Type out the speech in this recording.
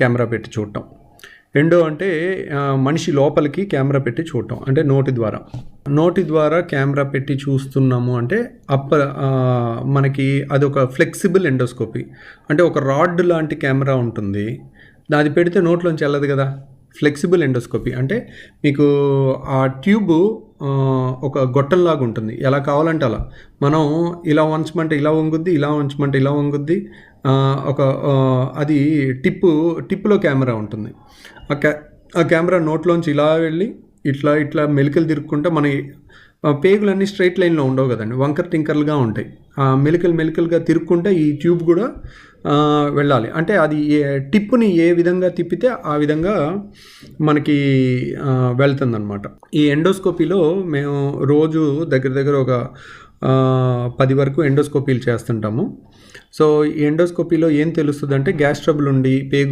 Camera పెట్టి చూడటం. Endo అంటే మనిషి లోపలికి కెమెరా పెట్టి చూడటం, అంటే నోటి ద్వారా కెమెరా పెట్టి చూస్తున్నాము అంటే మనకి అదొక ఫ్లెక్సిబుల్ ఎండోస్కోపీ. అంటే ఒక రాడ్ లాంటి కెమెరా ఉంటుంది, అది పెడితే నోట్లోంచి వెళ్ళదు కదా. ఫ్లెక్సిబుల్ ఎండోస్కోపీ అంటే మీకు ఆ ట్యూబు ఒక గొట్టంలాగా ఉంటుంది, ఎలా కావాలంటే అలా. మనం ఇలా వంచమంటే ఇలా వంగుద్ది, ఇలా వంచమంటే ఇలా వంగుద్ది. అది టిప్పులో కెమెరా ఉంటుంది. ఆ కెమెరా నోట్లోంచి ఇలా వెళ్ళి ఇట్లా మెలికలు తిరుక్కుంటే మన పేగులన్నీ స్ట్రైట్ లైన్లో ఉండవు కదండి, వంకర్ టింకర్లుగా ఉంటాయి. మెలికలుగా తిరుక్కుంటే ఈ ట్యూబ్ కూడా వెళ్ళాలి. అంటే అది టిప్పుని ఏ విధంగా తిప్పితే ఆ విధంగా మనకి వెళ్తుందన్నమాట. ఈ ఎండోస్కోపీలో మేము రోజు దగ్గర ఒక 10 వరకు ఎండోస్కోపీలు చేస్తుంటాము. సో ఈ ఎండోస్కోపీలో ఏం తెలుస్తుంది అంటే గ్యాస్ ట్రబుల్ ఉండి పేగు